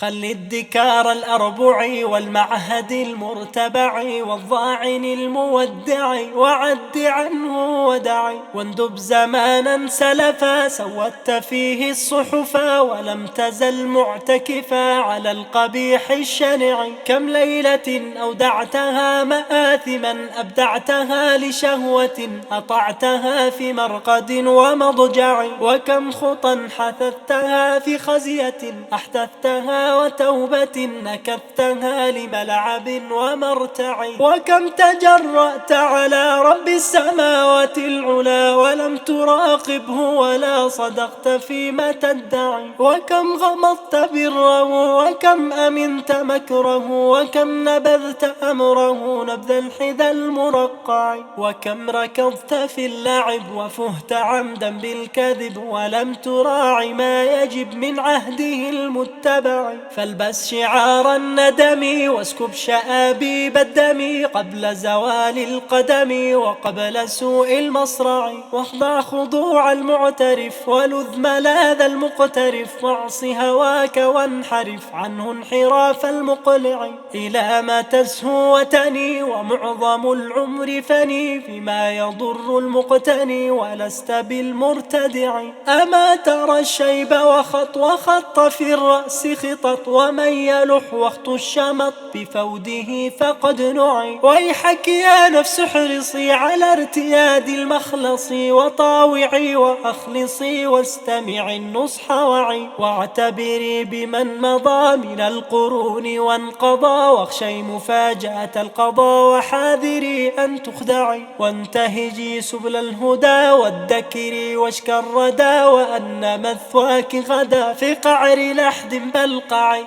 خل الدكار الأربع والمعهد المرتبع والضاعن المودع وعد عنه ودع، واندب زمانا سلفا سودت فيه الصحفا ولم تزل معتكفا على القبيح الشنع. كم ليلة أودعتها مآثما أبدعتها لشهوة أطعتها في مرقد ومضجع، وكم خطا حثثتها في خزية أحدثتها وتوبة نكثتها لملعب ومرتع، وكم تجرأت على رب السماوات العلا ولم تراقبه ولا صدقت فيما تدعي، وكم غمضت بره وكم أمنت مكره وكم نبذت أمره نبذ الحذى المرقع، وكم ركضت في اللعب وفهت عمدا بالكذب ولم تراع ما يجب من عهده المتبع. فالبس شعار الندم واسكب شآبيب الدم قبل زوال القدم وقبل سوء المصرع، واخضع خضوع المعترف ولذ ملاذ المقترف واعص هواك وانحرف عنه انحراف المقلع. إلى ما تزهو وتني ومعظم العمر فني فيما يضر المقتني ولست بالمرتدع. أما ترى الشيب وخط في الرأس خطط ومن يلح وقت الشمط بفوده فقد نعي. ويحك يا نفس احرصي على ارتياد المخلص وطاوعي وأخلصي واستمعي النصح وعي، واعتبري بمن مضى من القرون وانقضى واخشي مفاجأة القضاء وحاذري أن تخدعي، وانتهجي سبل الهدى وادكري واشك الردى وأن مثواك غدا في قعر لحد بلقعي.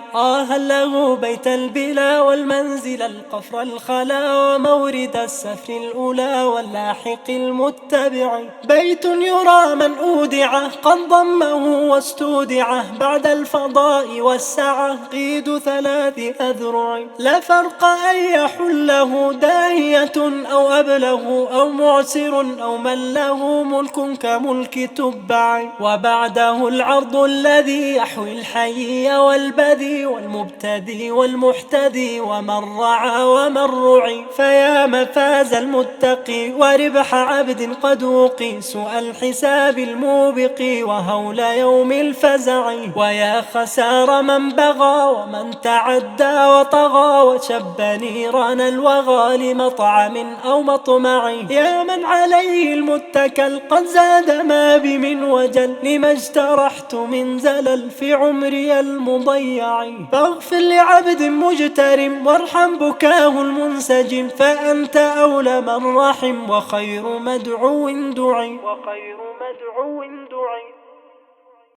هل له بيت البلا والمنزل القفر الخلا ومورد السفر الأولى واللاحق المتبع، بيت يرى من أودعه قد ضمه واستودعه بعد الفضاء والسعة قيد 3 أذرع، لا فرق أن يحله داهية أو أبله أو معسر أو من له ملك كملك تبع، وبعده العرض الذي يحوي الحي والبذي والمبتدي والمحتدي ومن رعى ومن رعي. فيا مفاز المتقي وربح عبد قد وقي سوء الحساب الموبق وهول يوم الفزع، ويا خسار من بغى ومن تعدى وطغى وشب نيران الوغى لمطعم أو مطمع. يا من عليه المتكل قد زاد ما بي من وجل لما اجترحت من زلل في عمري المضيع، فاغفر لعبد مجترم وارحم بكاه المنسجم فأنت أولى من رحم وخير مدعو دعي.